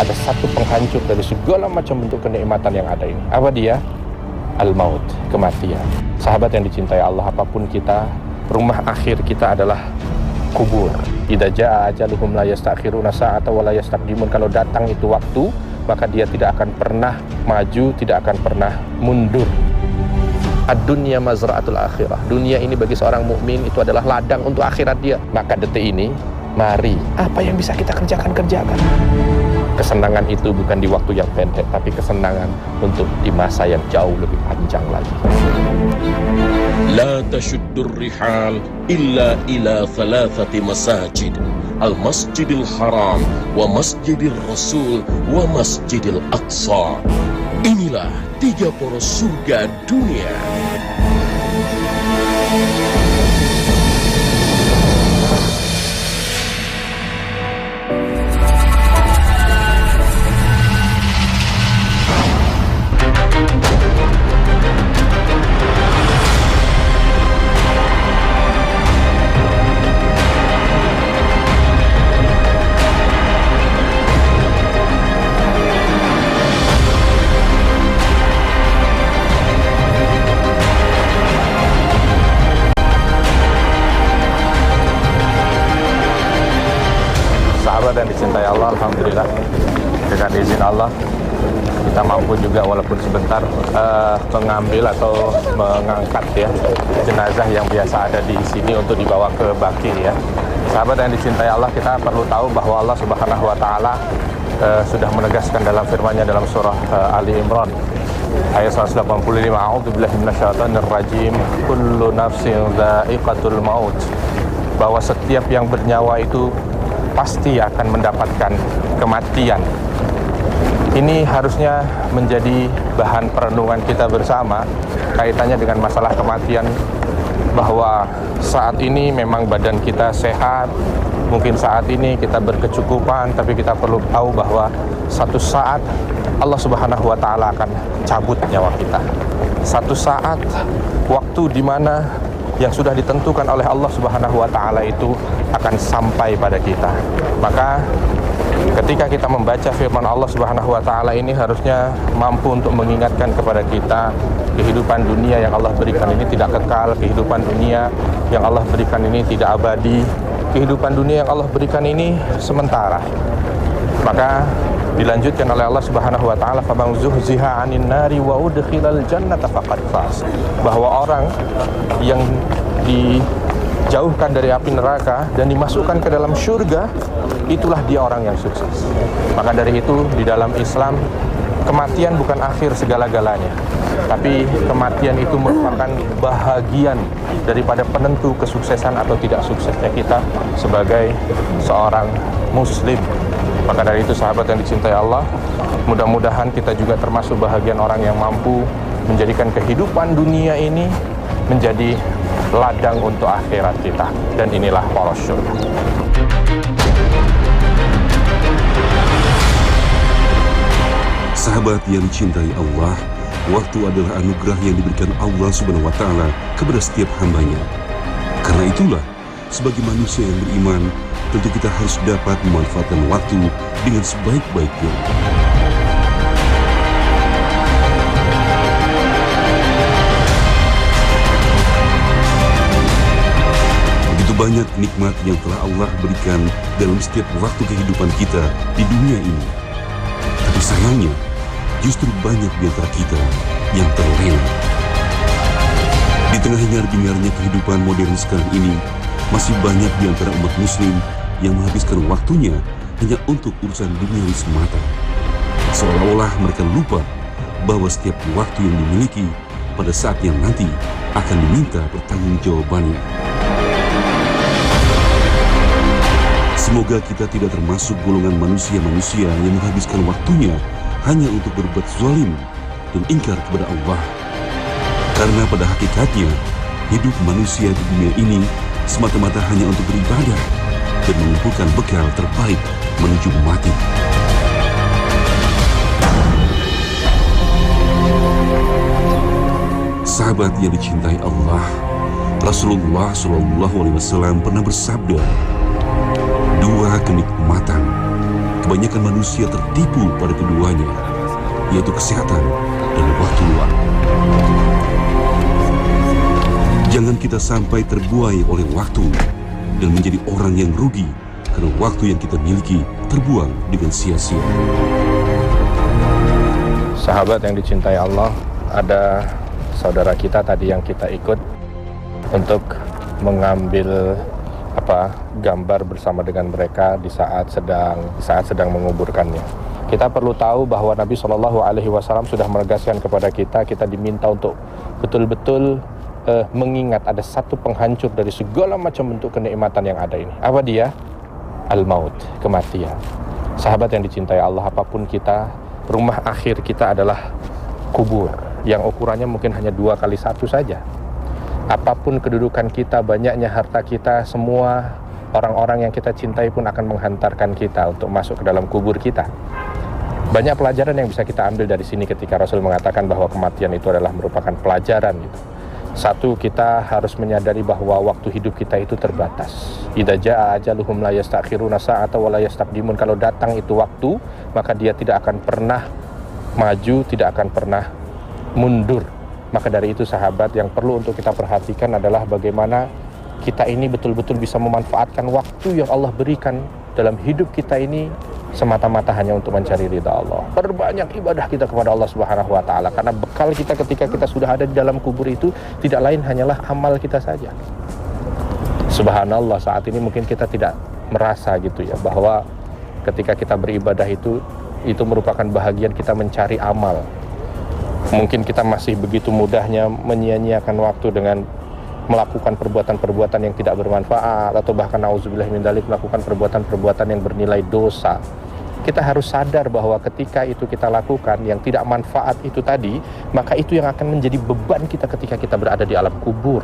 ada satu penghancur dari segala macam bentuk kenikmatan yang ada ini. Apa dia? Al-maut, kematian. Sahabat yang dicintai Allah, apapun kita, rumah akhir kita adalah kubur. Idza jaa ajaluhum la yastakhiruna sa'ata wa la yastaqdimun. Kalau datang itu waktu, maka dia tidak akan pernah maju, tidak akan pernah mundur. Ad-dunya mazra'atul akhirah. Dunia ini bagi seorang mukmin itu adalah ladang untuk akhirat dia. Maka detik ini, mari, apa yang bisa kita kerjakan. Kesenangan itu bukan di waktu yang pendek, tapi kesenangan untuk di masa yang jauh lebih panjang lagi. La tashuddur rihal illa ila thalathati masajid, al-masjidil haram, wa masjidil rasul, wa masjidil aqsa. Inilah 3 poros surga dunia. Dan dicintai Allah, alhamdulillah dengan izin Allah kita mampu juga walaupun sebentar mengambil atau mengangkat ya jenazah yang biasa ada di sini untuk dibawa ke Baqi ya. Sahabat yang dicintai Allah, kita perlu tahu bahwa Allah Subhanahu wa taala sudah menegaskan dalam firman-Nya dalam surah Ali Imran ayat 185, a'udzubillahi minasyaitonir rajim, kullu nafsin dha'iqatul maut, bahwa setiap yang bernyawa itu pasti akan mendapatkan kematian. Ini harusnya menjadi bahan perenungan kita bersama kaitannya dengan masalah kematian, bahwa saat ini memang badan kita sehat, mungkin saat ini kita berkecukupan, tapi kita perlu tahu bahwa satu saat Allah Subhanahu wa taala akan cabut nyawa kita. Satu saat waktu di mana yang sudah ditentukan oleh Allah Subhanahu wa taala itu akan sampai pada kita. Maka ketika kita membaca firman Allah Subhanahu wa taala ini harusnya mampu untuk mengingatkan kepada kita kehidupan dunia yang Allah berikan ini tidak kekal, kehidupan dunia yang Allah berikan ini tidak abadi, kehidupan dunia yang Allah berikan ini sementara. Maka dilanjutkan oleh Allah Subhanahu wa taala, faman zuhziha 'anil nari wa udkhilal jannata faqad faz, bahwa orang yang dijauhkan dari api neraka dan dimasukkan ke dalam surga, itulah dia orang yang sukses. Maka dari itu di dalam Islam kematian bukan akhir segala-galanya, tapi kematian itu merupakan bahagian daripada penentu kesuksesan atau tidak suksesnya kita sebagai seorang muslim. Maka dari itu sahabat yang dicintai Allah, mudah-mudahan kita juga termasuk bahagian orang yang mampu menjadikan kehidupan dunia ini menjadi ladang untuk akhirat kita. Dan inilah poros surga. Sahabat yang dicintai Allah, waktu adalah anugerah yang diberikan Allah Subhanahu wa taala kepada setiap hambanya. Karena itulah, sebagai manusia yang beriman, tentu kita harus dapat memanfaatkan waktu dengan sebaik-baiknya. Begitu banyak nikmat yang telah Allah berikan dalam setiap waktu kehidupan kita di dunia ini. Tapi sayangnya, justru banyak di antara kita yang terlena. Di tengah hingar-bingarnya kehidupan modern sekarang ini, masih banyak di antara umat muslim yang menghabiskan waktunya hanya untuk urusan duniawi semata. Seolah-olah mereka lupa bahwa setiap waktu yang dimiliki pada saat yang nanti akan diminta pertanggungjawabannya. Semoga kita tidak termasuk golongan manusia-manusia yang menghabiskan waktunya hanya untuk berbuat zalim dan ingkar kepada Allah. Karena pada hakikatnya, hidup manusia di dunia ini semata-mata hanya untuk beribadah dan mengumpulkan bekal terbaik menuju mati. Sahabat yang dicintai Allah, Rasulullah SAW pernah bersabda, 2 kenikmatan, kebanyakan manusia tertipu pada keduanya, yaitu kesehatan dan waktu luang. Jangan kita sampai terbuai oleh waktu dan menjadi orang yang rugi karena waktu yang kita miliki terbuang dengan sia-sia. Sahabat yang dicintai Allah, ada saudara kita tadi yang kita ikut untuk mengambil gambar bersama dengan mereka di saat sedang menguburkannya. Kita perlu tahu bahwa Nabi SAW sudah menegaskan kepada kita diminta untuk betul-betul mengingat ada satu penghancur dari segala macam bentuk kenikmatan yang ada ini. Apa dia? Al-maut, kematian. Sahabat yang dicintai Allah, apapun kita, rumah akhir kita adalah kubur, yang ukurannya mungkin hanya 2x1 saja. Apapun kedudukan kita, banyaknya harta kita, semua orang-orang yang kita cintai pun akan menghantarkan kita untuk masuk ke dalam kubur kita. Banyak pelajaran yang bisa kita ambil dari sini ketika Rasul mengatakan bahwa kematian itu adalah merupakan pelajaran gitu. Satu, kita harus menyadari bahwa waktu hidup kita itu terbatas. Idza jaa ajaluhum la yastakhiruna sa'ata wa la yastaqdimun. Kalau datang itu waktu, maka dia tidak akan pernah maju, tidak akan pernah mundur. Maka dari itu sahabat, yang perlu untuk kita perhatikan adalah bagaimana kita ini betul-betul bisa memanfaatkan waktu yang Allah berikan dalam hidup kita ini semata-mata hanya untuk mencari ridha Allah. Perbanyak ibadah kita kepada Allah Subhanahu wa taala, karena bekal kita ketika kita sudah ada di dalam kubur itu tidak lain hanyalah amal kita saja. Subhanallah, saat ini mungkin kita tidak merasa gitu ya, bahwa ketika kita beribadah itu merupakan bahagian kita mencari amal. Mungkin kita masih begitu mudahnya menyia-nyiakan waktu dengan melakukan perbuatan-perbuatan yang tidak bermanfaat, atau bahkan nauzubillah min dzalik, melakukan perbuatan-perbuatan yang bernilai dosa. Kita harus sadar bahwa ketika itu kita lakukan yang tidak manfaat itu tadi, maka itu yang akan menjadi beban kita ketika kita berada di alam kubur.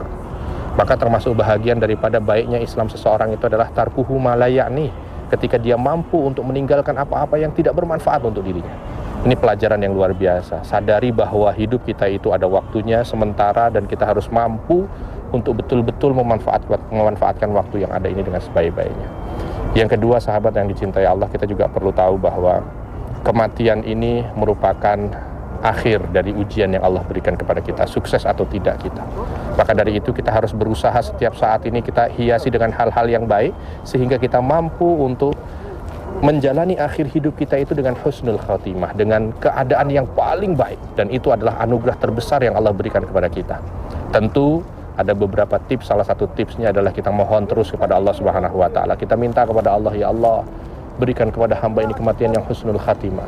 Maka termasuk bahagian daripada baiknya Islam seseorang itu adalah tarkuhu ma la ya'ni, ketika dia mampu untuk meninggalkan apa-apa yang tidak bermanfaat untuk dirinya. Ini pelajaran yang luar biasa. Sadari bahwa hidup kita itu ada waktunya sementara, dan kita harus mampu untuk betul-betul memanfaatkan waktu yang ada ini dengan sebaik-baiknya. Yang kedua, sahabat yang dicintai Allah, kita juga perlu tahu bahwa kematian ini merupakan akhir dari ujian yang Allah berikan kepada kita, sukses atau tidak kita. Maka dari itu kita harus berusaha setiap saat ini kita hiasi dengan hal-hal yang baik, sehingga kita mampu untuk menjalani akhir hidup kita itu dengan husnul khatimah, dengan keadaan yang paling baik, dan itu adalah anugerah terbesar yang Allah berikan kepada kita. Tentu ada beberapa tips. Salah satu tipsnya adalah kita mohon terus kepada Allah Subhanahu wa taala. Kita minta kepada Allah, ya Allah, berikan kepada hamba ini kematian yang husnul khatimah.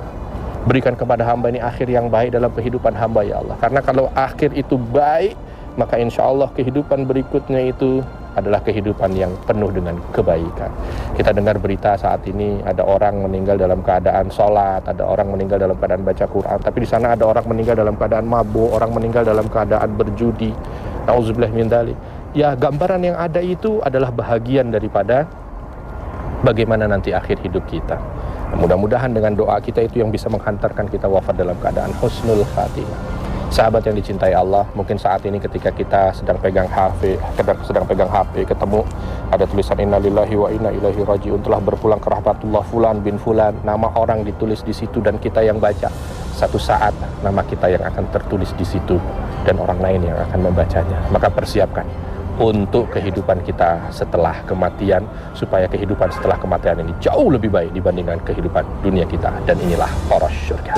Berikan kepada hamba ini akhir yang baik dalam kehidupan hamba, ya Allah. Karena kalau akhir itu baik, maka insya Allah kehidupan berikutnya itu adalah kehidupan yang penuh dengan kebaikan. Kita dengar berita saat ini ada orang meninggal dalam keadaan sholat, ada orang meninggal dalam keadaan baca Quran, tapi di sana ada orang meninggal dalam keadaan mabuk, orang meninggal dalam keadaan berjudi. Nauzubillah min dzalik. Ya, gambaran yang ada itu adalah bahagian daripada bagaimana nanti akhir hidup kita. Mudah-mudahan dengan doa kita itu yang bisa menghantarkan kita wafat dalam keadaan husnul khatimah. Sahabat yang dicintai Allah, mungkin saat ini ketika kita sedang pegang HP, ketemu ada tulisan innalillahi wa inna ilaihi rajiun, telah berpulang ke rahmatullah fulan bin fulan, nama orang ditulis di situ dan kita yang baca. Satu saat nama kita yang akan tertulis di situ dan orang lain yang akan membacanya. Maka persiapkan untuk kehidupan kita setelah kematian, supaya kehidupan setelah kematian ini jauh lebih baik dibandingkan kehidupan dunia kita, dan inilah poros syurga.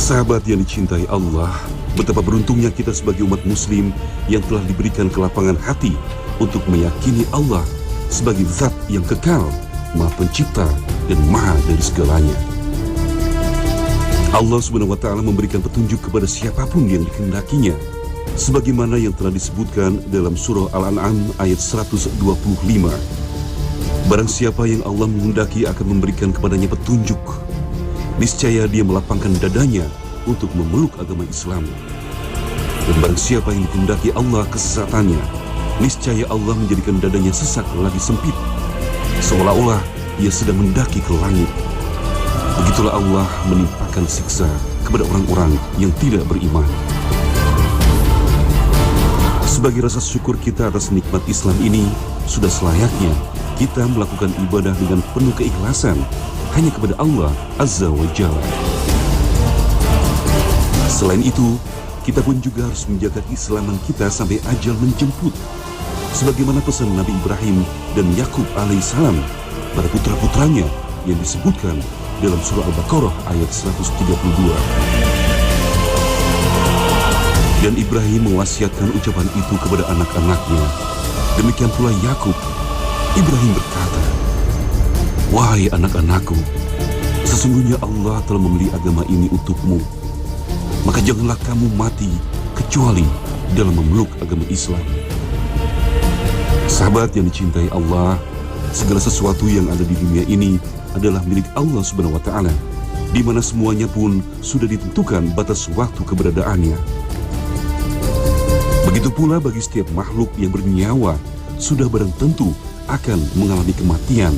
Sahabat yang dicintai Allah, betapa beruntungnya kita sebagai umat muslim yang telah diberikan kelapangan hati untuk meyakini Allah sebagai zat yang kekal, Maha Pencipta dan Maha dari segalanya. Allah Subhanahu wa taala memberikan petunjuk kepada siapapun yang dikehendakinya, sebagaimana yang telah disebutkan dalam surah Al-An'am ayat 125. Barang siapa yang Allah menghendaki akan memberikan kepadanya petunjuk, niscaya dia melapangkan dadanya untuk memeluk agama Islam. Dan barang siapa yang dikehendaki Allah kesesatannya, niscaya Allah menjadikan dadanya sesak lagi sempit, seolah-olah ia sedang mendaki ke langit. Begitulah Allah menimpakan siksa kepada orang-orang yang tidak beriman. Sebagai rasa syukur kita atas nikmat Islam ini, sudah selayaknya kita melakukan ibadah dengan penuh keikhlasan hanya kepada Allah Azza wa Jalla. Selain itu, kita pun juga harus menjaga keislaman kita sampai ajal menjemput. Sebagaimana pesan Nabi Ibrahim dan Yakub alaihissalam pada putra-putranya yang disebutkan dalam surah Al-Baqarah ayat 132. Dan Ibrahim mewasiatkan ucapan itu kepada anak-anaknya. Demikian pula Yakub. Ibrahim berkata, "Wahai anak-anakku, sesungguhnya Allah telah membeli agama ini untukmu. Maka janganlah kamu mati kecuali dalam memeluk agama Islam." Sahabat yang dicintai Allah, segala sesuatu yang ada di dunia ini adalah milik Allah Subhanahu wa Ta'ala, di mana semuanya pun sudah ditentukan batas waktu keberadaannya. Begitu pula bagi setiap makhluk yang bernyawa, sudah barang tentu akan mengalami kematian.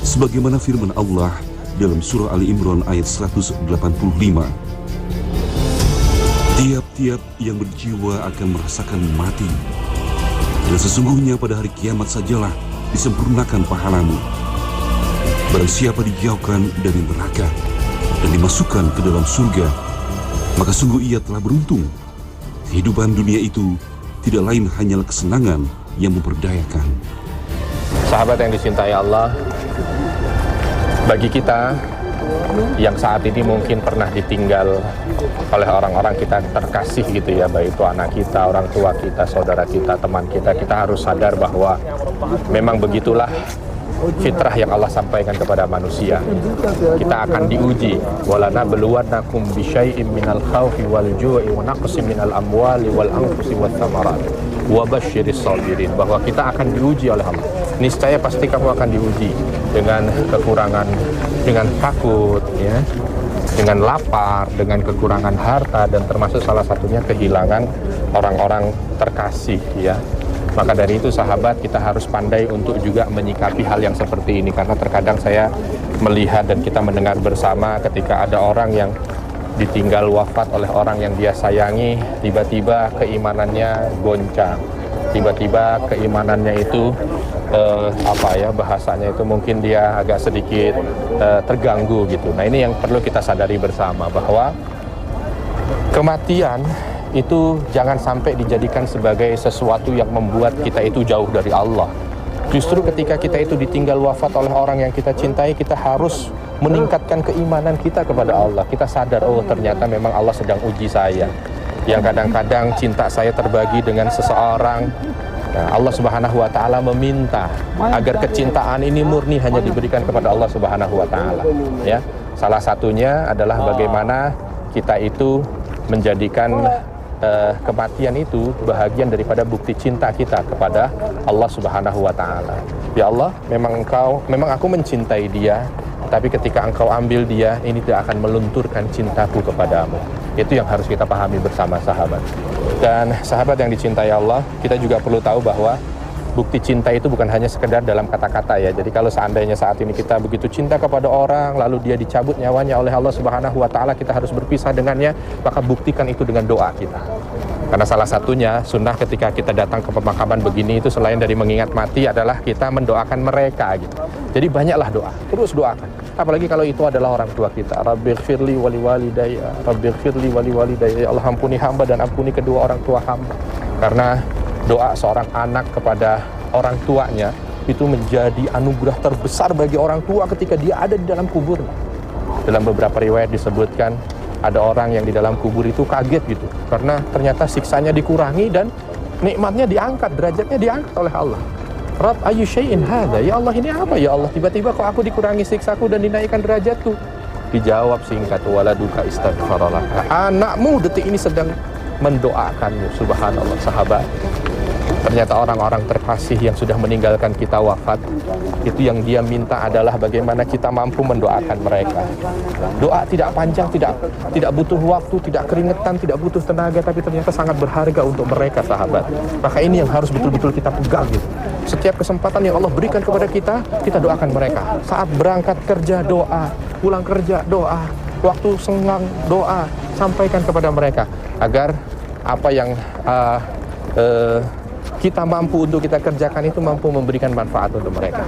Sebagaimana firman Allah dalam surah Ali Imran ayat 185. Tiap-tiap yang berjiwa akan merasakan mati. Dan sesungguhnya pada hari kiamat sajalah disempurnakan pahalamu. Barang siapa dijauhkan dari neraka dan dimasukkan ke dalam surga, maka sungguh ia telah beruntung. Kehidupan dunia itu tidak lain hanyalah kesenangan yang memperdayakan. Sahabat yang dicintai Allah, bagi kita yang saat ini mungkin pernah ditinggal oleh orang-orang kita terkasih gitu ya, baik itu anak kita, orang tua kita, saudara kita, teman kita, kita harus sadar bahwa memang begitulah fitrah yang Allah sampaikan kepada manusia. Kita akan diuji. Walana beluwanakum bisyai'im minal khawfi wal ju'i wa naqsim minal amwali wal anfusi wat thamarat wa basyiris sabirin, bahwa kita akan diuji oleh Allah. Niscaya pasti kamu akan diuji dengan kekurangan, dengan takut ya, dengan lapar, dengan kekurangan harta, dan termasuk salah satunya kehilangan orang-orang terkasih ya. Maka dari itu sahabat, kita harus pandai untuk juga menyikapi hal yang seperti ini, karena terkadang saya melihat dan kita mendengar bersama ketika ada orang yang ditinggal wafat oleh orang yang dia sayangi, tiba-tiba keimanannya goncang, tiba-tiba keimanannya itu bahasanya itu mungkin dia agak sedikit terganggu gitu. Nah, ini yang perlu kita sadari bersama, bahwa kematian itu jangan sampai dijadikan sebagai sesuatu yang membuat kita itu jauh dari Allah. Justru ketika kita itu ditinggal wafat oleh orang yang kita cintai, kita harus meningkatkan keimanan kita kepada Allah. Kita sadar, oh ternyata memang Allah sedang uji saya. Yang kadang-kadang cinta saya terbagi dengan seseorang. Nah, Allah Subhanahu wa Ta'ala meminta agar kecintaan ini murni hanya diberikan kepada Allah Subhanahu wa Ta'ala ya. Salah satunya adalah bagaimana kita itu menjadikan kematian itu bahagian daripada bukti cinta kita kepada Allah Subhanahu wa Ta'ala. Ya Allah, memang aku mencintai dia, tapi ketika engkau ambil dia, ini tidak akan melunturkan cintaku kepadamu. Itu yang harus kita pahami bersama sahabat. Dan sahabat yang dicintai Allah, kita juga perlu tahu bahwa bukti cinta itu bukan hanya sekedar dalam kata-kata ya. Jadi kalau seandainya saat ini kita begitu cinta kepada orang, lalu dia dicabut nyawanya oleh Allah Subhanahu wa Ta'ala, kita harus berpisah dengannya, maka buktikan itu dengan doa kita. Karena salah satunya sunnah ketika kita datang ke pemakaman begini itu selain dari mengingat mati adalah kita mendoakan mereka gitu. Jadi banyaklah doa, terus doakan. Apalagi kalau itu adalah orang tua kita. Rabbighfirli wali walidayya, Rabbighfirli wali walidayya. Allah ampuni hamba dan ampuni kedua orang tua hamba. Karena doa seorang anak kepada orang tuanya itu menjadi anugerah terbesar bagi orang tua ketika dia ada di dalam kuburnya. Dalam beberapa riwayat disebutkan ada orang yang di dalam kubur itu kaget gitu, karena ternyata siksanya dikurangi dan nikmatnya diangkat, derajatnya diangkat oleh Allah. Rabb ayu syai'in hadza, ya Allah ini apa ya Allah, tiba-tiba kok aku dikurangi siksaku dan dinaikkan derajatku. Dijawab singkat, waladuka istaghfaralaka, anakmu detik ini sedang mendoakanmu. Subhanallah sahabat, ternyata orang-orang terkasih yang sudah meninggalkan kita wafat, itu yang dia minta adalah bagaimana kita mampu mendoakan mereka. Doa tidak panjang, tidak butuh waktu, tidak keringetan, tidak butuh tenaga, tapi ternyata sangat berharga untuk mereka sahabat. Maka ini yang harus betul-betul kita pegang gitu. Setiap kesempatan yang Allah berikan kepada kita, kita doakan mereka. Saat berangkat kerja doa, pulang kerja doa, waktu senggang doa, sampaikan kepada mereka agar apa yang kita mampu untuk kita kerjakan itu mampu memberikan manfaat untuk mereka.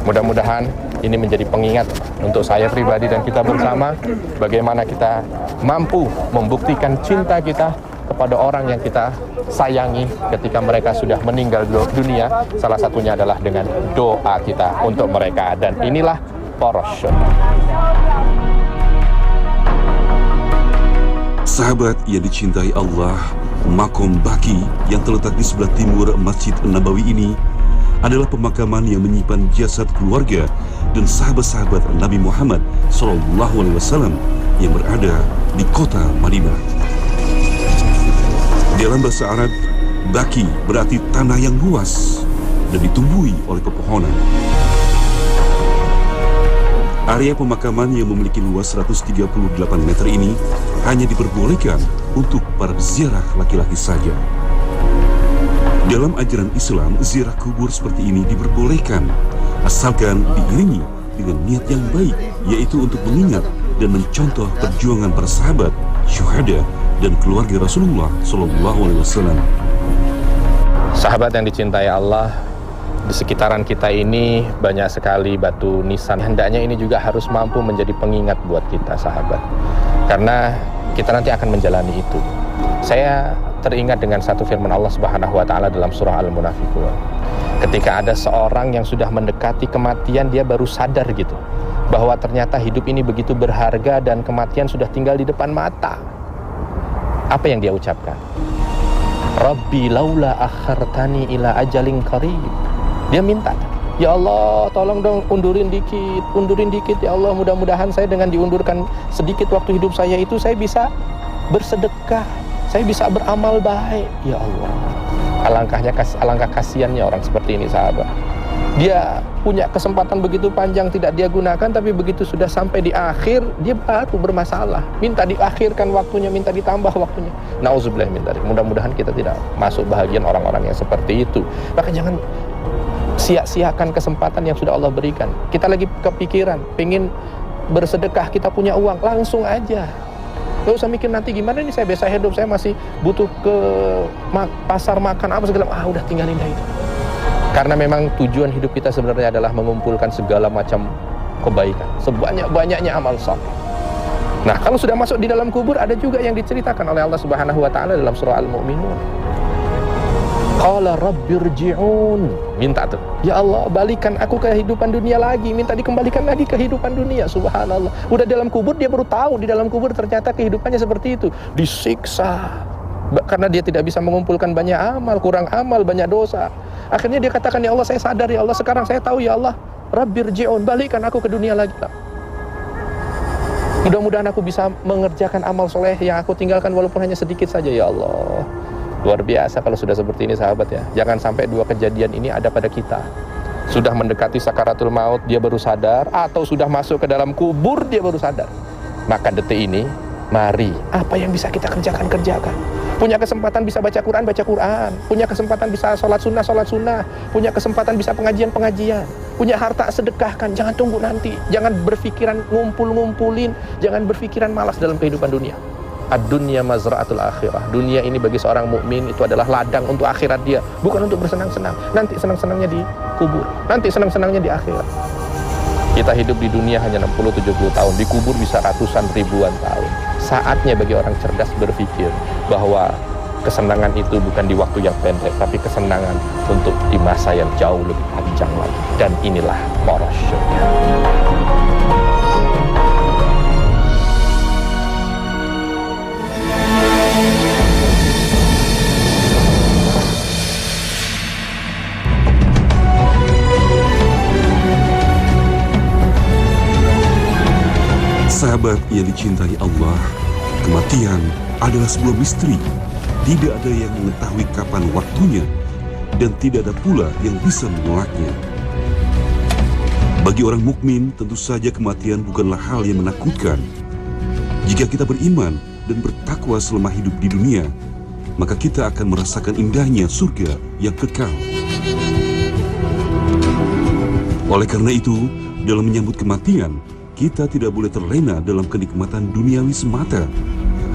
Mudah-mudahan ini menjadi pengingat untuk saya pribadi dan kita bersama, bagaimana kita mampu membuktikan cinta kita kepada orang yang kita sayangi ketika mereka sudah meninggal dunia. Salah satunya adalah dengan doa kita untuk mereka, dan inilah poros. Sahabat yang dicintai Allah, Makom Baki yang terletak di sebelah timur Masjid Nabawi ini adalah pemakaman yang menyimpan jasad keluarga dan sahabat-sahabat Nabi Muhammad SAW yang berada di kota Madinah. Dalam bahasa Arab, Baki berarti tanah yang luas dan ditumbuhi oleh pepohonan. Area pemakaman yang memiliki luas 138 meter ini hanya diperbolehkan untuk para peziarah laki-laki saja. Dalam ajaran Islam, ziarah kubur seperti ini diperbolehkan asalkan diiringi dengan niat yang baik, yaitu untuk mengingat dan mencontoh perjuangan para sahabat, syuhada, dan keluarga Rasulullah SAW. Sahabat yang dicintai Allah, di sekitaran kita ini banyak sekali batu nisan. Hendaknya ini juga harus mampu menjadi pengingat buat kita, sahabat. Karena kita nanti akan menjalani itu. Saya teringat dengan satu firman Allah Subhanahu wa taala dalam surah Al-Munafiqun. Ketika ada seorang yang sudah mendekati kematian, dia baru sadar gitu bahwa ternyata hidup ini begitu berharga dan kematian sudah tinggal di depan mata. Apa yang dia ucapkan? Rabbi laula akhartani ila ajalin qarib. Dia minta, ya Allah, tolong dong undurin dikit ya Allah, mudah-mudahan saya dengan diundurkan sedikit waktu hidup saya itu, saya bisa bersedekah, saya bisa beramal baik. Ya Allah, alangkah kasihannya orang seperti ini, sahabat. Dia punya kesempatan begitu panjang tidak dia gunakan, tapi begitu sudah sampai di akhir, dia baru bermasalah, minta diakhirkan waktunya, minta ditambah waktunya. Nauzubillah min dzalik. Mudah-mudahan kita tidak masuk bahagian orang-orang yang seperti itu. Maka jangan sia-siakan kesempatan yang sudah Allah berikan. Kita lagi kepikiran pengen bersedekah, kita punya uang, langsung aja. Gak usah mikir nanti gimana nih saya biasa hidup, saya masih butuh ke pasar makan apa segala, udah tinggalin dah itu. Karena memang tujuan hidup kita sebenarnya adalah mengumpulkan segala macam kebaikan, sebanyak-banyaknya amal saleh. Nah, kalau sudah masuk di dalam kubur, ada juga yang diceritakan oleh Allah Subhanahu wa taala dalam surah Al-Mu'minun. Qala rabbirji'un, minta tuh, ya Allah balikan aku ke kehidupan dunia lagi, minta dikembalikan lagi ke kehidupan dunia. Subhanallah, udah dalam kubur dia baru tahu di dalam kubur ternyata kehidupannya seperti itu, disiksa karena dia tidak bisa mengumpulkan banyak amal, kurang amal, banyak dosa. Akhirnya dia katakan, ya Allah saya sadar ya Allah, sekarang saya tahu ya Allah, rabbirji'un, balikan aku ke dunia lagi. Mudah-mudahan aku bisa mengerjakan amal soleh yang aku tinggalkan walaupun hanya sedikit saja ya Allah. Luar biasa kalau sudah seperti ini, sahabat ya. Jangan sampai dua kejadian ini ada pada kita. Sudah mendekati sakaratul maut, dia baru sadar, atau sudah masuk ke dalam kubur, dia baru sadar. Maka detik ini, mari, apa yang bisa kita kerjakan. Punya kesempatan bisa baca Quran. Punya kesempatan bisa sholat sunnah. Punya kesempatan bisa pengajian. Punya harta, sedekahkan. Jangan tunggu nanti. Jangan berpikiran ngumpulin. Jangan berpikiran malas dalam kehidupan dunia. Ad-dunya mazra'atul akhirah. Dunia ini bagi seorang mukmin itu adalah ladang untuk akhirat dia, bukan untuk bersenang-senang. Nanti senang-senangnya di kubur, nanti senang-senangnya di akhirat. Kita hidup di dunia hanya 60-70 tahun, di kubur bisa ratusan ribuan tahun. Saatnya bagi orang cerdas berpikir bahwa kesenangan itu bukan di waktu yang pendek, tapi kesenangan untuk di masa yang jauh lebih panjang lagi. Dan inilah poros surga. Sahabat yang dicintai Allah, kematian adalah sebuah misteri. Tidak ada yang mengetahui kapan waktunya, dan tidak ada pula yang bisa menolaknya. Bagi orang mukmin, tentu saja kematian bukanlah hal yang menakutkan. Jika kita beriman dan bertakwa selama hidup di dunia, maka kita akan merasakan indahnya surga yang kekal. Oleh karena itu, dalam menyambut kematian, kita tidak boleh terlena dalam kenikmatan duniawi semata.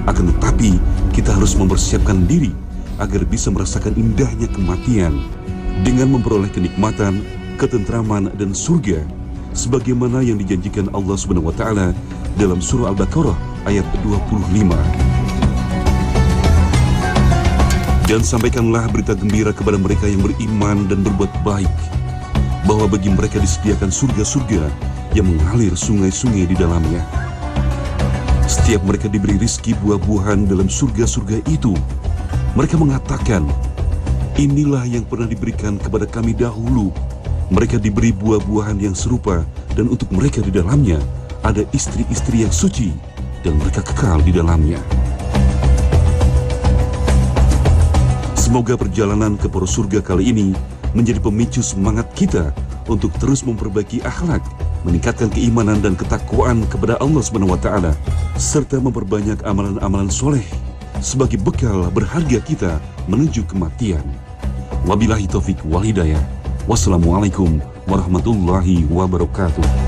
Akan tetapi, kita harus mempersiapkan diri agar bisa merasakan indahnya kematian dengan memperoleh kenikmatan, ketentraman, dan surga sebagaimana yang dijanjikan Allah Subhanahu wa taala dalam surah Al-Baqarah ayat 25. Dan sampaikanlah berita gembira kepada mereka yang beriman dan berbuat baik, bahwa bagi mereka disediakan surga-surga yang mengalir sungai-sungai di dalamnya. Setiap mereka diberi rizki buah-buahan dalam surga-surga itu. Mereka mengatakan, inilah yang pernah diberikan kepada kami dahulu. Mereka diberi buah-buahan yang serupa, dan untuk mereka di dalamnya ada istri-istri yang suci, dan mereka kekal di dalamnya. Semoga perjalanan ke poros surga kali ini menjadi pemicu semangat kita untuk terus memperbaiki akhlak, meningkatkan keimanan dan ketakwaan kepada Allah Subhanahu wa taala, serta memperbanyak amalan-amalan soleh sebagai bekal berharga kita menuju kematian. Wabillahi taufik wal hidayah. Wassalamualaikum warahmatullahi wabarakatuh.